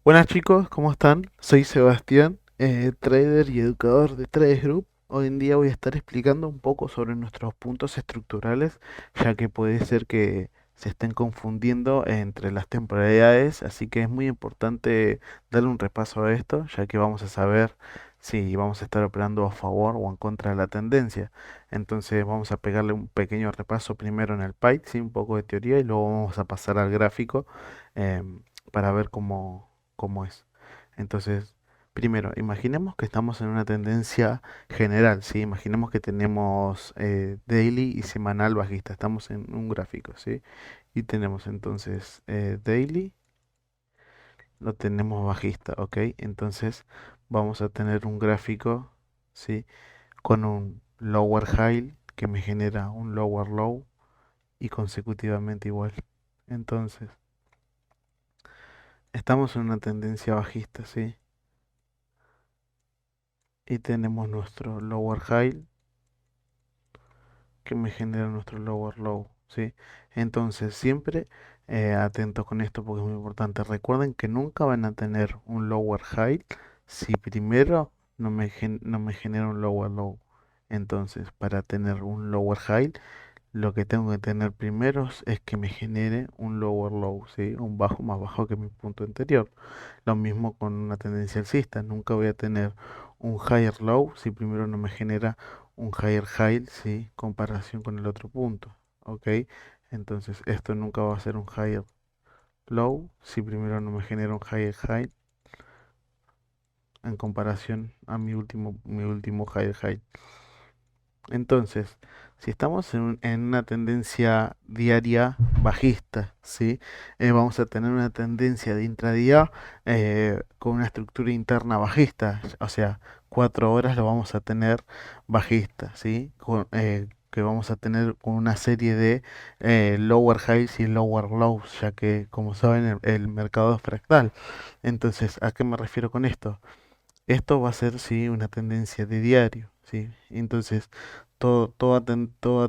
Buenas chicos, ¿cómo están? Soy Sebastián, trader y educador de Trades Group. Hoy en día voy a estar explicando un poco sobre nuestros puntos estructurales, ya que puede ser que se estén confundiendo entre las temporalidades, así que es muy importante darle un repaso a esto, ya que vamos a saber si vamos a estar operando a favor o en contra de la tendencia. Entonces vamos a pegarle un pequeño repaso primero en el PIE, sí, un poco de teoría, y luego vamos a pasar al gráfico para ver cómo es. Entonces, primero, imaginemos que estamos en una tendencia general, ¿sí? Imaginemos que tenemos daily y semanal bajista, estamos en un gráfico, ¿sí? Y tenemos entonces daily, lo tenemos bajista, ¿ok? Entonces vamos a tener un gráfico, ¿sí? Con un lower high que me genera un lower low y consecutivamente igual. Entonces, estamos en una tendencia bajista, ¿sí? Y tenemos nuestro lower high que me genera nuestro lower low, ¿sí? Entonces, siempre atentos con esto porque es muy importante. Recuerden que nunca van a tener un lower high si primero no me genera un lower low. Entonces, para tener un lower high, lo que tengo que tener primero es que me genere un lower low, ¿sí? Un bajo más bajo que mi punto anterior. Lo mismo con una tendencia alcista. Nunca voy a tener un higher low si primero no me genera un higher high, ¿sí? Comparación con el otro punto. ¿Ok? Entonces esto nunca va a ser un higher low si primero no me genera un higher high en comparación a mi último higher high. Entonces, si estamos en una tendencia diaria bajista, ¿sí? Vamos a tener una tendencia de intradía con una estructura interna bajista, o sea, 4 horas lo vamos a tener bajista, ¿sí? Que vamos a tener con una serie de lower highs y lower lows, ya que, como saben, el mercado es fractal. Entonces, ¿a qué me refiero con esto? Esto va a ser, sí, una tendencia de diario, ¿sí? Entonces, toda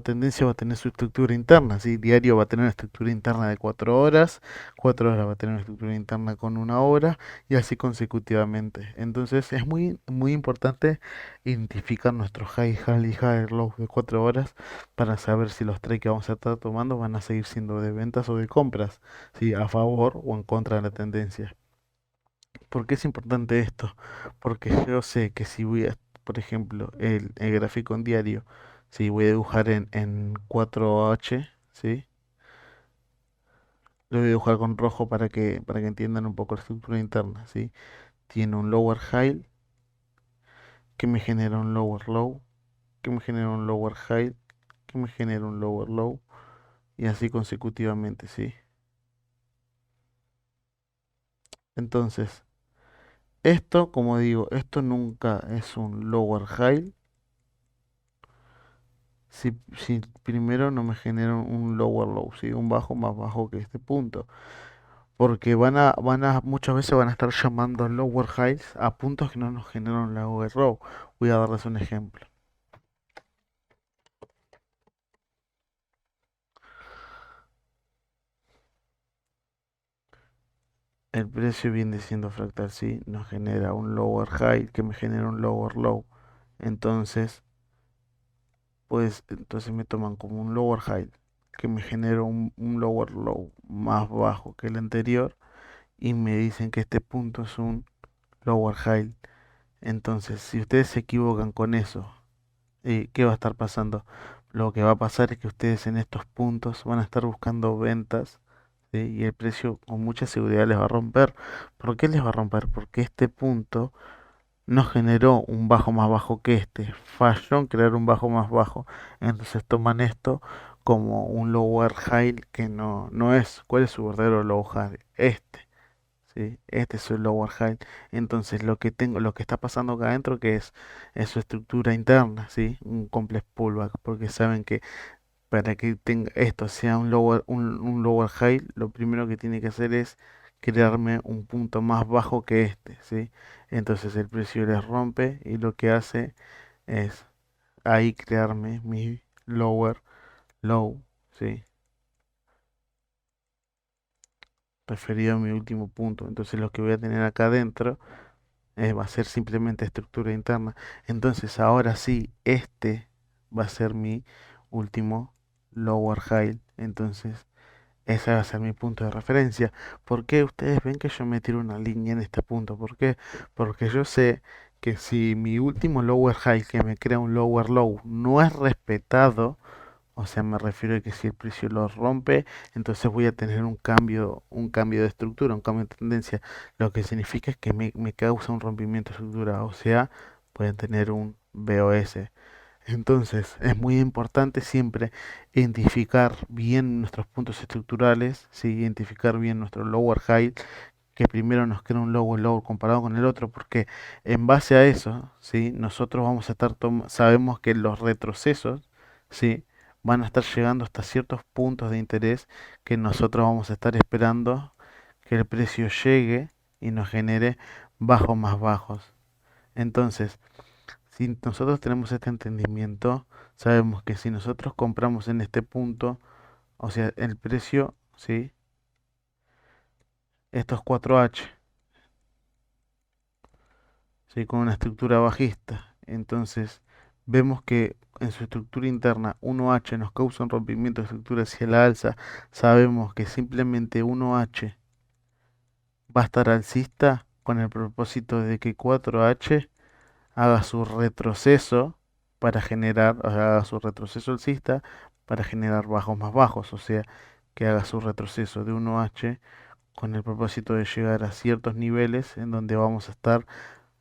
tendencia va a tener su estructura interna, ¿sí? Diario va a tener una estructura interna de 4 horas, 4 horas va a tener una estructura interna con 1 hora y así consecutivamente. Entonces, es muy importante identificar nuestros high y high low de 4 horas para saber si los trades que vamos a estar tomando van a seguir siendo de ventas o de compras, ¿sí? A favor o en contra de la tendencia. ¿Por qué es importante esto? Porque yo sé que si voy a, por ejemplo, el gráfico en diario, si voy a dibujar en 4H, ¿sí? Lo voy a dibujar con rojo para que entiendan un poco la estructura interna, ¿sí? Tiene un lower high que me genera un lower low, que me genera un lower high, que me genera un lower low, y así consecutivamente, ¿sí? Entonces, esto, como digo, esto nunca es un lower high si primero no me genera un lower low, ¿sí? Un bajo más bajo que este punto. Porque muchas veces van a estar llamando lower highs a puntos que no nos generan lower low. Voy a darles un ejemplo. El precio viene siendo fractal, ¿sí? Nos genera un lower high que me genera un lower low. Entonces, pues, entonces me toman como un lower high que me genera un lower low más bajo que el anterior y me dicen que este punto es un lower high. Entonces, si ustedes se equivocan con eso, ¿qué va a estar pasando? Lo que va a pasar es que ustedes en estos puntos van a estar buscando ventas, ¿sí? Y el precio con mucha seguridad les va a romper. ¿Por qué les va a romper? Porque este punto no generó un bajo más bajo que este. Falló en crear un bajo más bajo. Entonces toman esto como un lower high que no es. ¿Cuál es su verdadero low high? Este. ¿Sí? Este es el lower high. Entonces lo que está pasando acá adentro que es su estructura interna, ¿sí? Un complex pullback, porque saben que para que tenga esto sea un lower high, lo primero que tiene que hacer es crearme un punto más bajo que este, ¿sí? Entonces el precio les rompe y lo que hace es ahí crearme mi lower low, ¿sí? referido a mi último punto. Entonces lo que voy a tener acá adentro va a ser simplemente estructura interna. Entonces ahora sí, este va a ser mi último lower high. Entonces ese va a ser mi punto de referencia. ¿Por qué ustedes ven que yo me tiro una línea en este punto? ¿Por qué? Porque yo sé que si mi último lower high que me crea un lower low no es respetado, o sea, me refiero a que si el precio lo rompe, entonces voy a tener un cambio de estructura, un cambio de tendencia. Lo que significa es que me causa un rompimiento de estructura, o sea, pueden tener un BOS. Entonces, es muy importante siempre identificar bien nuestros puntos estructurales, ¿sí? Identificar bien nuestro lower high, que primero nos crea un lower low comparado con el otro, porque en base a eso, ¿sí? Nosotros vamos a estar, sabemos que los retrocesos, ¿sí? Van a estar llegando hasta ciertos puntos de interés que nosotros vamos a estar esperando que el precio llegue y nos genere bajos más bajos. Entonces, si nosotros tenemos este entendimiento, sabemos que si nosotros compramos en este punto, o sea, el precio, ¿sí? Estos 4H, ¿sí? Con una estructura bajista. Entonces, vemos que en su estructura interna 1H nos causa un rompimiento de estructura hacia la alza. Sabemos que simplemente 1H va a estar alcista con el propósito de que 4H haga su retroceso para generar, o sea, haga su retroceso alcista para generar bajos más bajos, o sea, que haga su retroceso de 1H con el propósito de llegar a ciertos niveles en donde vamos a estar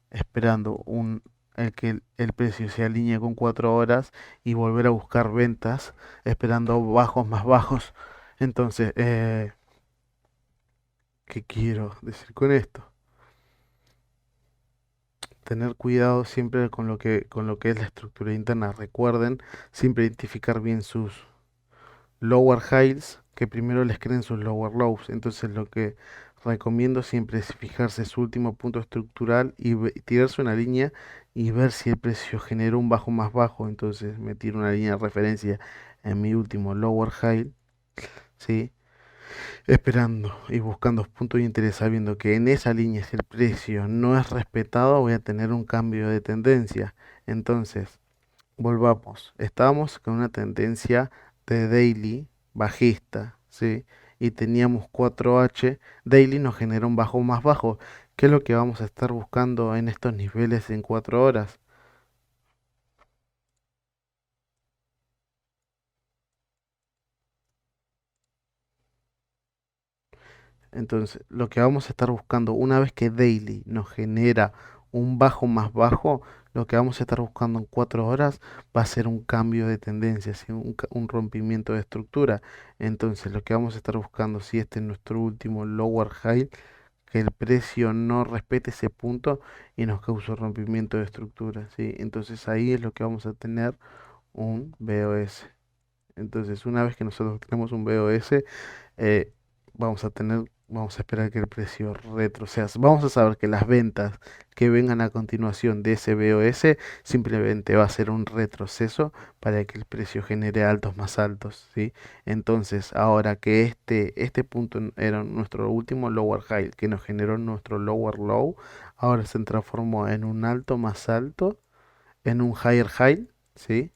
esperando el que el precio se alinee con 4 horas y volver a buscar ventas esperando bajos más bajos. Entonces, ¿qué quiero decir con esto? Tener cuidado siempre con lo que es la estructura interna. Recuerden siempre identificar bien sus lower highs, que primero les creen sus lower lows. Entonces lo que recomiendo siempre es fijarse su último punto estructural y tirarse una línea y ver si el precio genera un bajo más bajo. Entonces me tiro una línea de referencia en mi último lower high, ¿sí? Esperando y buscando puntos de interés, sabiendo que en esa línea, si el precio no es respetado, voy a tener un cambio de tendencia. Entonces, volvamos. Estábamos con una tendencia de daily bajista, ¿sí? Y teníamos 4H. Daily nos genera un bajo más bajo. ¿Qué es lo que vamos a estar buscando en estos niveles en 4 horas? Entonces, lo que vamos a estar buscando una vez que daily nos genera un bajo más bajo, lo que vamos a estar buscando en 4 horas va a ser un cambio de tendencia, ¿sí? Un rompimiento de estructura. Entonces, lo que vamos a estar buscando, si este es nuestro último lower high, que el precio no respete ese punto y nos cause un rompimiento de estructura, ¿sí? Entonces, ahí es lo que vamos a tener un BOS. Entonces, una vez que nosotros tenemos un BOS, vamos a esperar que el precio retroceda. Vamos a saber que las ventas que vengan a continuación de ese BOS simplemente va a ser un retroceso para que el precio genere altos más altos, ¿sí? Entonces, ahora que este punto era nuestro último lower high, que nos generó nuestro lower low, ahora se transformó en un alto más alto, en un higher high, ¿sí?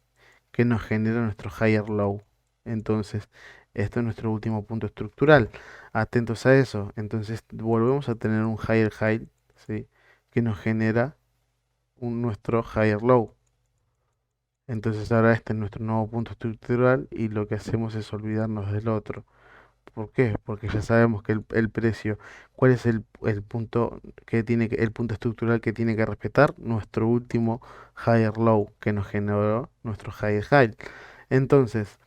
Que nos genera nuestro higher low. Entonces, esto es nuestro último punto estructural. Atentos a eso. Entonces, volvemos a tener un higher high, ¿sí? Que nos genera nuestro higher low. Entonces, ahora este es nuestro nuevo punto estructural y lo que hacemos es olvidarnos del otro. ¿Por qué? Porque ya sabemos que el precio, ¿cuál es el punto el punto estructural que tiene que respetar? Nuestro último higher low que nos generó nuestro higher high. Entonces,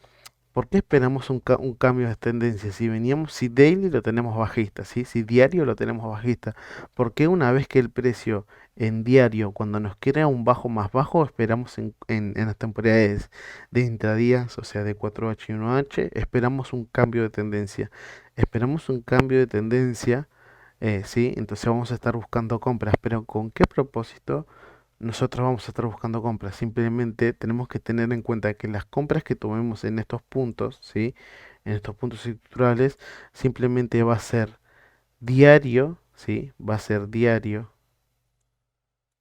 ¿por qué esperamos un cambio de tendencia? Si daily lo tenemos bajista, ¿sí? Si diario lo tenemos bajista, ¿por qué una vez que el precio en diario, cuando nos crea un bajo más bajo, esperamos en las temporalidades de intradías, o sea, de 4H y 1H, esperamos un cambio de tendencia? Esperamos un cambio de tendencia, ¿sí? Entonces vamos a estar buscando compras, pero ¿con qué propósito? Nosotros vamos a estar buscando compras. Simplemente tenemos que tener en cuenta que las compras que tomemos en estos puntos, ¿sí? En estos puntos estructurales, simplemente va a ser diario, ¿sí? Va a ser diario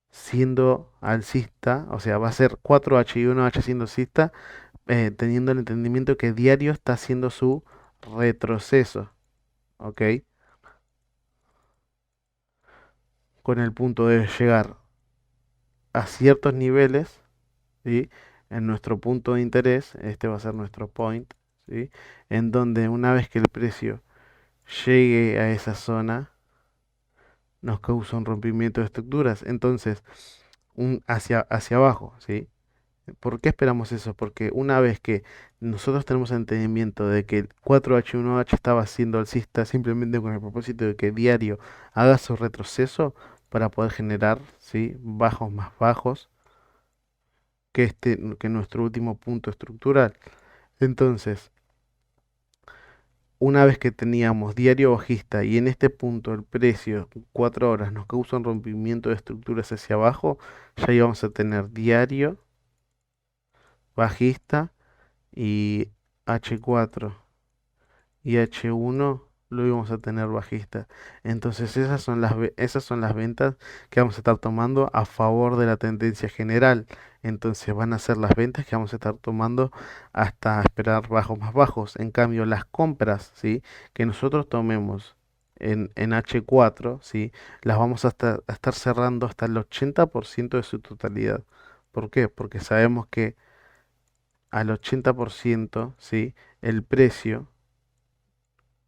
siendo alcista, o sea, va a ser 4H y 1H siendo alcista, teniendo el entendimiento que diario está haciendo su retroceso, ¿ok? Con el punto de llegar a ciertos niveles, ¿sí? En nuestro punto de interés, este va a ser nuestro point, ¿sí? En donde una vez que el precio llegue a esa zona, nos causa un rompimiento de estructuras. Entonces, hacia abajo, ¿sí? ¿Por qué esperamos eso? Porque una vez que nosotros tenemos entendimiento de que el 4H1H estaba siendo alcista simplemente con el propósito de que diario haga su retroceso para poder generar, ¿sí? Bajos más bajos que nuestro último punto estructural. Entonces, una vez que teníamos diario bajista y en este punto el precio 4 horas nos causa un rompimiento de estructuras hacia abajo, ya íbamos a tener diario bajista y H4 y H1 lo íbamos a tener bajista. Entonces esas son las ventas que vamos a estar tomando a favor de la tendencia general. Entonces van a ser las ventas que vamos a estar tomando hasta esperar bajos más bajos. En cambio, las compras, ¿sí? Que nosotros tomemos en H4, ¿sí? Las vamos a estar cerrando hasta el 80% de su totalidad. ¿Por qué? Porque sabemos que al 80%, ¿sí? El precio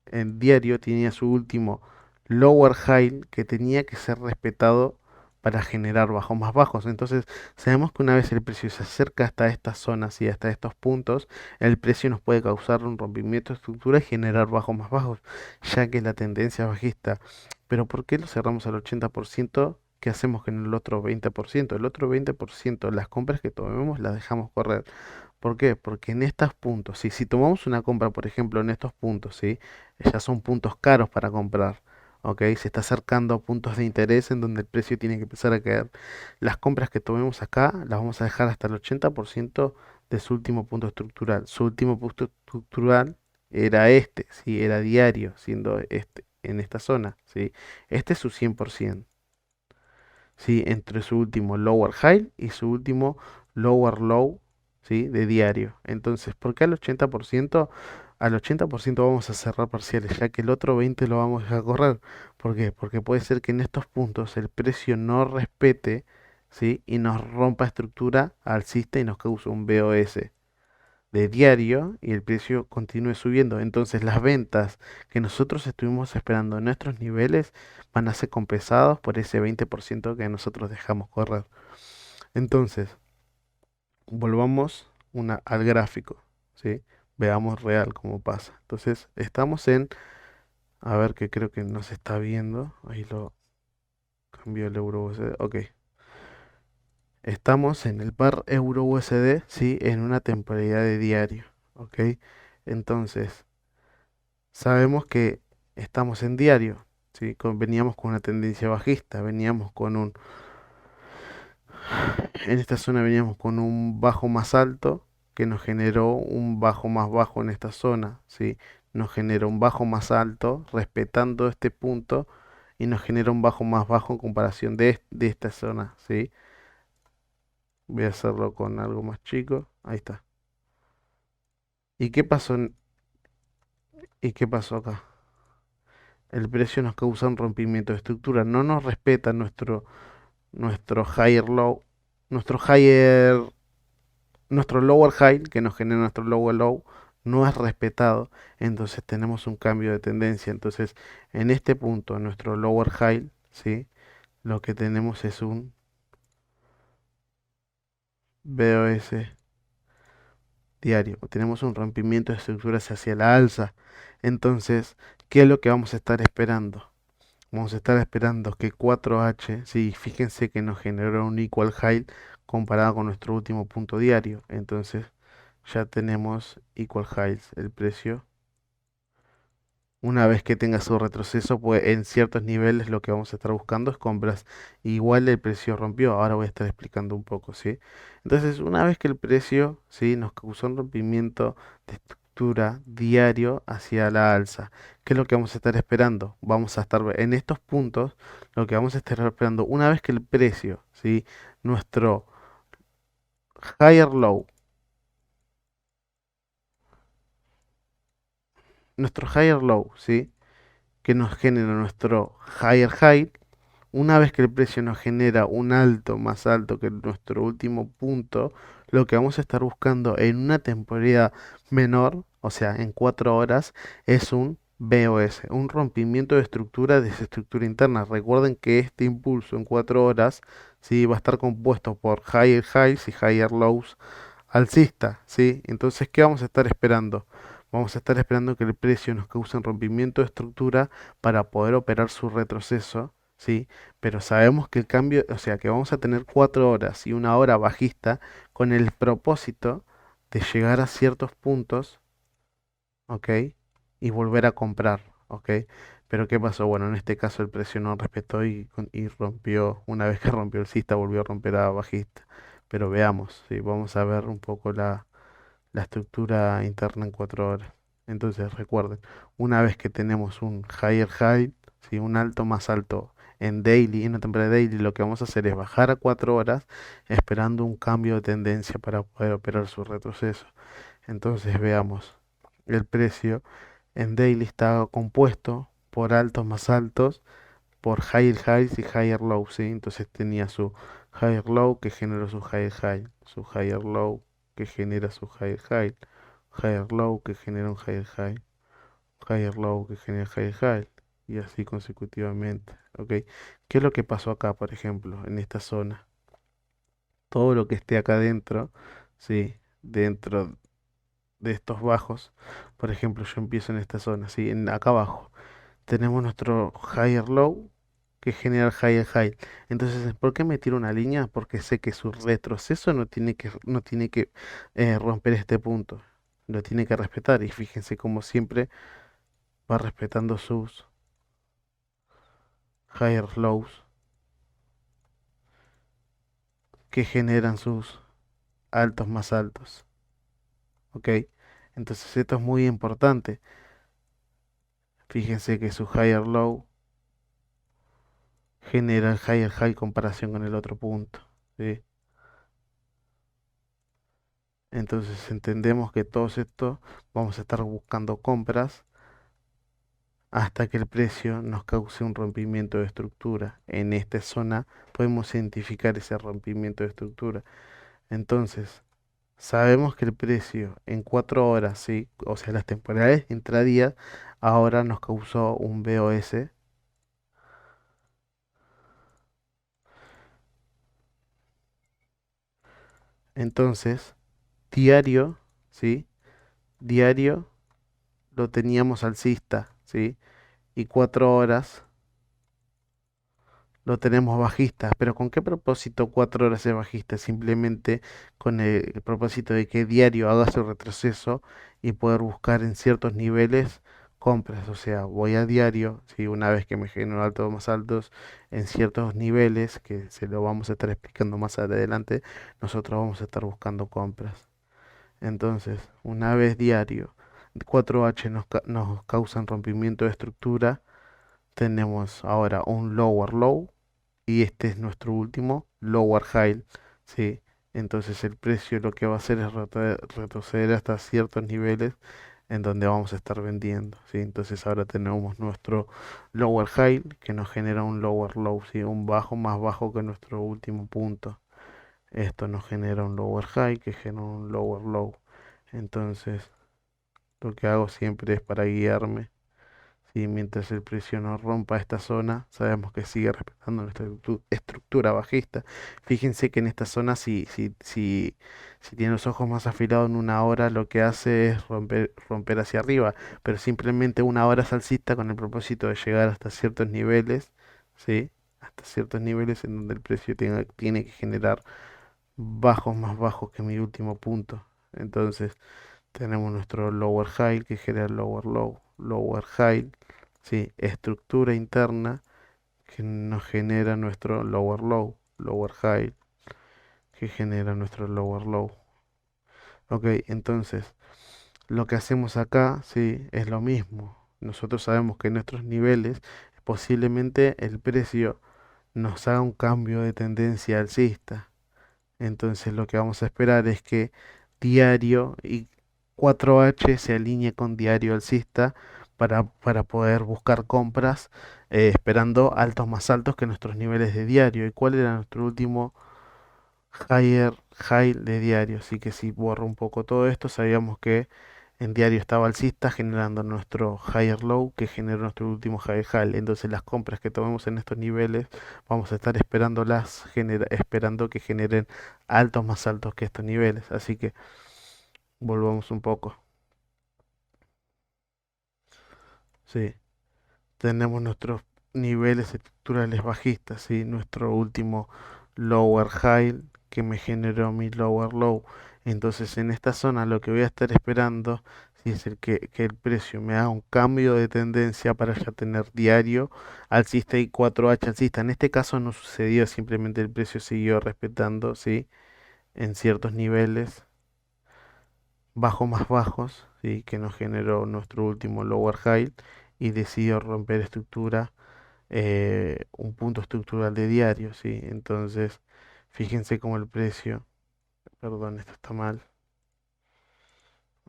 en diario tenía su último lower high que tenía que ser respetado para generar bajos más bajos. Entonces, sabemos que una vez el precio se acerca hasta estas zonas y hasta estos puntos, el precio nos puede causar un rompimiento de estructura y generar bajos más bajos, ya que la tendencia es bajista. Pero ¿por qué lo cerramos al 80%? ¿Qué hacemos con el otro 20%? El otro 20%, las compras que tomemos las dejamos correr. ¿Por qué? Porque en estos puntos, si tomamos una compra, por ejemplo, en estos puntos, ¿sí? Ya son puntos caros para comprar, ¿ok? Se está acercando a puntos de interés en donde el precio tiene que empezar a caer. Las compras que tomemos acá las vamos a dejar hasta el 80% de su último punto estructural. Su último punto estructural era este, ¿sí? Era diario, siendo este, en esta zona, ¿sí? Este es su 100%. ¿Sí? Entre su último lower high y su último lower low, ¿sí? De diario. Entonces, ¿por qué al 80%? Al 80% vamos a cerrar parciales, ya que el otro 20% lo vamos a dejar correr. ¿Por qué? Porque puede ser que en estos puntos el precio no respete, ¿sí? Y nos rompa estructura alcista y nos cause un BOS de diario y el precio continúe subiendo. Entonces las ventas que nosotros estuvimos esperando en nuestros niveles van a ser compensados por ese 20% que nosotros dejamos correr. Entonces, volvamos al gráfico, ¿sí? Veamos real cómo pasa. Entonces, estamos a ver que creo que no se está viendo. Ahí lo cambió el euro USD. Ok. Estamos en el par euro USD, ¿sí? En una temporalidad de diario, ¿ok? Entonces, sabemos que estamos en diario, ¿sí? Veníamos con una tendencia bajista, en esta zona veníamos con un bajo más alto que nos generó un bajo más bajo en esta zona, ¿sí? Nos generó un bajo más alto respetando este punto y nos genera un bajo más bajo en comparación de esta zona, ¿sí? Voy a hacerlo con algo más chico, ahí está. ¿Y qué pasó, y qué pasó acá? El precio nos causa un rompimiento de estructura, no nos respeta nuestro higher low, nuestro higher, nuestro lower high que nos genera nuestro lower low no es respetado, entonces tenemos un cambio de tendencia. Entonces, en este punto, nuestro lower high, ¿sí? Lo que tenemos es un BOS diario, tenemos un rompimiento de estructuras hacia la alza. Entonces, ¿qué es lo que vamos a estar esperando? Vamos a estar esperando que 4H, sí, fíjense que nos generó un equal high comparado con nuestro último punto diario. Entonces ya tenemos equal highs. El precio, una vez que tenga su retroceso, pues en ciertos niveles lo que vamos a estar buscando es compras. Igual el precio rompió. Ahora voy a estar explicando un poco, ¿sí? Entonces, una vez que el precio, sí, nos causó un rompimiento de estructura diario hacia la alza. ¿Qué es lo que vamos a estar esperando? Vamos a estar en estos puntos, lo que vamos a estar esperando una vez que el precio, ¿sí? Nuestro higher low, nuestro higher low, ¿sí? Que nos genera nuestro higher high. Una vez que el precio nos genera un alto más alto que nuestro último punto, lo que vamos a estar buscando en una temporada menor, o sea, en 4 horas, es un BOS, un rompimiento de estructura, de esa estructura interna. Recuerden que este impulso en 4 horas, ¿sí? Va a estar compuesto por higher highs y higher lows alcista, ¿sí? Entonces, ¿qué vamos a estar esperando? Vamos a estar esperando que el precio nos cause un rompimiento de estructura para poder operar su retroceso, ¿sí? Pero sabemos que el cambio, o sea, que vamos a tener 4 horas y una hora bajista con el propósito de llegar a ciertos puntos, ¿ok? Y volver a comprar, ¿ok? Pero ¿qué pasó? Bueno, en este caso el precio no respetó y rompió, una vez que rompió el cista, volvió a romper a bajista. Pero veamos, ¿sí? Vamos a ver un poco la estructura interna en 4 horas. Entonces recuerden, una vez que tenemos un higher high, ¿sí? Un alto más alto en daily, en una temporada daily, lo que vamos a hacer es bajar a 4 horas esperando un cambio de tendencia para poder operar su retroceso. Entonces veamos, el precio en daily está compuesto por altos más altos, por higher highs y higher lows, ¿sí? Entonces tenía su higher low que generó su higher high, su higher low que genera su higher high, higher low que genera un higher high, higher low que genera higher high, y así consecutivamente, ¿ok? ¿Qué es lo que pasó acá, por ejemplo, en esta zona? Todo lo que esté acá dentro, ¿sí? Dentro de estos bajos, por ejemplo, yo empiezo en esta zona, ¿sí? Acá abajo tenemos nuestro higher low que genera el higher high. Entonces, ¿por qué me tiro una línea? Porque sé que su retroceso no tiene que romper este punto. Lo tiene que respetar. Y fíjense como siempre va respetando sus higher lows que generan sus altos más altos. ¿Ok? Entonces esto es muy importante. Fíjense que su higher low genera el higher high en comparación con el otro punto. ¿Sí? Entonces entendemos que todos estos vamos a estar buscando compras hasta que el precio nos cause un rompimiento de estructura. En esta zona podemos identificar ese rompimiento de estructura. Entonces, sabemos que el precio en 4 horas, ¿sí? O sea, las temporales intradía, ahora nos causó un BOS. Entonces, diario, ¿sí? Diario lo teníamos alcista, ¿sí? Y 4 horas lo tenemos bajista, pero ¿con qué propósito 4 horas es bajista? Simplemente con el propósito de que diario haga su retroceso y poder buscar en ciertos niveles compras. O sea, voy a diario, si una vez que me genero altos más altos en ciertos niveles, que se lo vamos a estar explicando más adelante, nosotros vamos a estar buscando compras. Entonces, una vez diario, 4H nos causan rompimiento de estructura, tenemos ahora un lower low y este es nuestro último lower high, ¿sí? Entonces el precio lo que va a hacer es retroceder hasta ciertos niveles en donde vamos a estar vendiendo, ¿sí? Entonces ahora tenemos nuestro lower high que nos genera un lower low, ¿sí? Un bajo más bajo que nuestro último punto. Esto nos genera un lower high que genera un lower low. Entonces lo que hago siempre es para guiarme. Sí, mientras el precio no rompa esta zona, sabemos que sigue respetando nuestra estructura bajista. Fíjense que en esta zona, si tiene los ojos más afilados en una hora, lo que hace es romper hacia arriba, pero simplemente una hora es alcista con el propósito de llegar hasta ciertos niveles, ¿sí? Hasta ciertos niveles en donde el precio tiene que generar bajos más bajos que mi último punto. Entonces, tenemos nuestro lower high que genera lower low, lower high, ¿sí? Estructura interna que nos genera nuestro lower low, lower high que genera nuestro lower low. Ok, entonces Lo que hacemos acá, sí, es lo mismo. Nosotros sabemos que en nuestros niveles posiblemente el precio nos haga un cambio de tendencia alcista. Entonces lo que vamos a esperar es que diario y 4H se alinee con diario alcista para poder buscar compras esperando altos más altos que nuestros niveles de diario. ¿Y cuál era nuestro último higher high de diario? Así que si borro un poco todo esto, sabíamos que en diario estaba alcista generando nuestro higher low que generó nuestro último higher high. Entonces las compras que tomemos en estos niveles vamos a estar esperando que generen altos más altos que estos niveles. Así que volvamos un poco. Sí, tenemos nuestros niveles estructurales bajistas, ¿sí? Nuestro último lower high que me generó mi lower low. Entonces en esta zona lo que voy a estar esperando sí, es que el precio me haga un cambio de tendencia para ya tener diario alcista y 4H alcista. En este caso no sucedió, simplemente el precio siguió respetando, ¿sí? En ciertos niveles bajos más bajos, ¿sí? Que nos generó nuestro último lower high y decidió romper estructura un punto estructural de diario, ¿sí? Entonces, fíjense cómo el precio, perdón, esto está mal,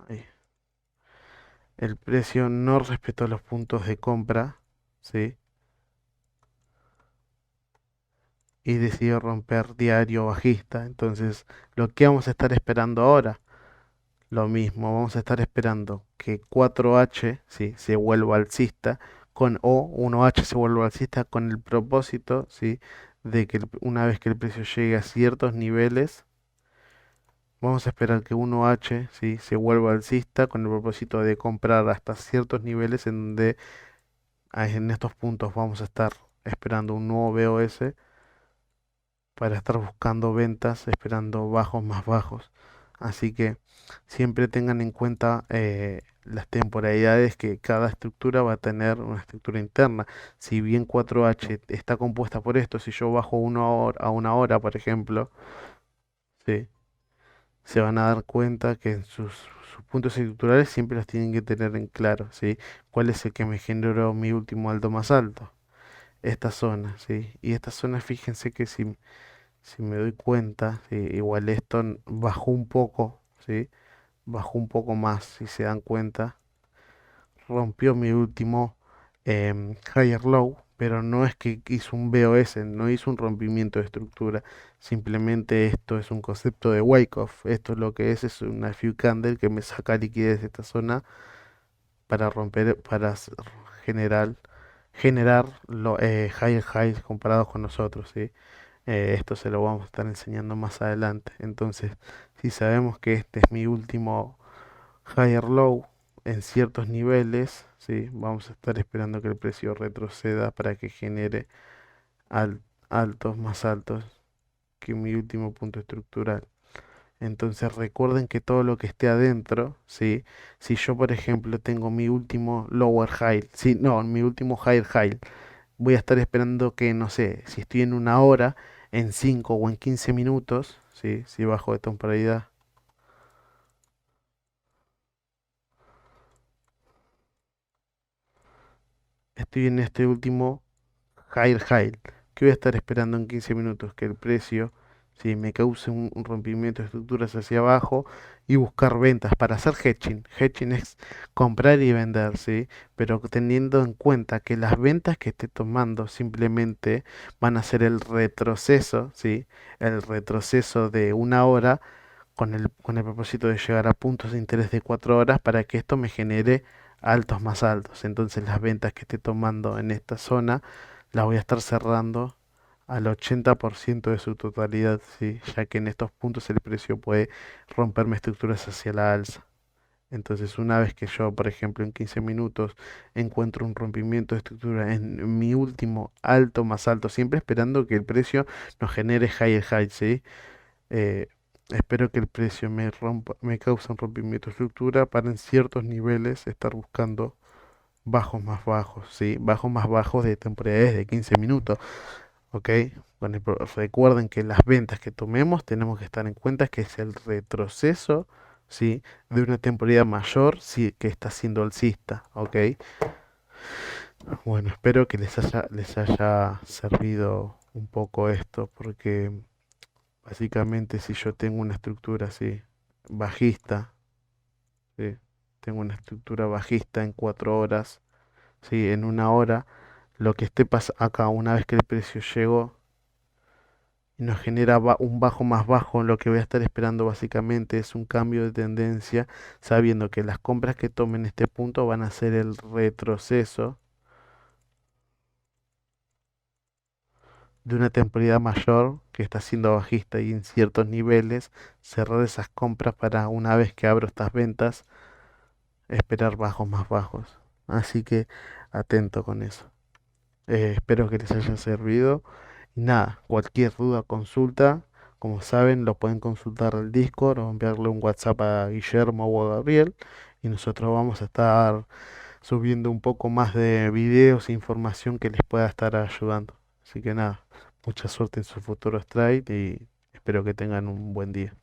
ahí. El precio no respetó los puntos de compra, ¿sí? Y decidió romper diario bajista. Entonces, lo que vamos a estar esperando ahora, lo mismo, vamos a estar esperando que 4H, ¿sí? Se vuelva alcista con o 1H se vuelva alcista con el propósito, ¿sí? De que una vez que el precio llegue a ciertos niveles, vamos a esperar que 1H, ¿sí? Se vuelva alcista con el propósito de comprar hasta ciertos niveles en donde en estos puntos vamos a estar esperando un nuevo BOS para estar buscando ventas, esperando bajos más bajos. Así que siempre tengan en cuenta las temporalidades que cada estructura va a tener una estructura interna. Si bien 4H está compuesta por esto, si yo bajo a una hora, por ejemplo, ¿sí? Se van a dar cuenta que en sus puntos estructurales siempre los tienen que tener en claro, ¿sí? ¿Cuál es el que me generó mi último alto más alto? Esta zona, ¿sí? Y esta zona, fíjense que si me doy cuenta, ¿sí? Igual esto bajó un poco, ¿sí? Bajó un poco más, si se dan cuenta, rompió mi último higher low, pero no es que hizo un BOS, no hizo un rompimiento de estructura, simplemente esto es un concepto de wake off, esto lo que es una few candle que me saca liquidez de esta zona para romper, generar, higher highs comparados con nosotros, ¿sí? Esto se lo vamos a estar enseñando más adelante. Entonces, si sabemos que este es mi último higher low en ciertos niveles, ¿sí? Vamos a estar esperando que el precio retroceda para que genere al- altos más altos que mi último punto estructural. Entonces recuerden que todo lo que esté adentro, ¿sí? Si yo, por ejemplo, tengo mi último lower high, sí, no, mi último higher high, voy a estar esperando que, no sé, si estoy en una hora, en 5 o en 15 minutos, ¿sí? Si bajo de temporalidad, estoy en este último higher high, que voy a estar esperando en 15 minutos que el precio, si me cause un rompimiento de estructuras hacia abajo y buscar ventas para hacer hedging. Hedging es comprar y vender, ¿sí? Pero teniendo en cuenta que las ventas que esté tomando simplemente van a ser el retroceso, ¿sí? El retroceso de una hora con el propósito de llegar a puntos de interés de 4 horas para que esto me genere altos más altos. Entonces las ventas que esté tomando en esta zona las voy a estar cerrando al 80% de su totalidad, ¿sí? Ya que en estos puntos el precio puede romperme estructuras hacia la alza. Entonces, una vez que yo, por ejemplo, en 15 minutos encuentro un rompimiento de estructura en mi último alto más alto, siempre esperando que el precio nos genere higher high, ¿sí? Eh, espero que el precio me cause un rompimiento de estructura para en ciertos niveles estar buscando bajos más bajos, ¿sí? Bajos más bajos de temporalidades de 15 minutos, ¿ok? Recuerden que las ventas que tomemos tenemos que estar en cuenta que es el retroceso, ¿sí? De una temporalidad mayor, sí, que está siendo alcista, ¿ok? Bueno, espero que les haya servido un poco esto, porque básicamente si yo tengo una estructura así, bajista, ¿sí? Tengo una estructura bajista en 4 horas, ¿sí? En una hora, lo que esté acá, una vez que el precio llegó y nos genera un bajo más bajo, lo que voy a estar esperando básicamente es un cambio de tendencia, sabiendo que las compras que tomen este punto van a ser el retroceso de una temporalidad mayor que está siendo bajista y en ciertos niveles cerrar esas compras para una vez que abro estas ventas esperar bajos más bajos. Así que atento con eso. Espero que les haya servido. Y nada, cualquier duda, consulta, como saben, lo pueden consultar al Discord o enviarle un WhatsApp a Guillermo o a Gabriel. Y nosotros vamos a estar subiendo un poco más de videos e información que les pueda estar ayudando. Así que nada, mucha suerte en sus futuros trades y espero que tengan un buen día.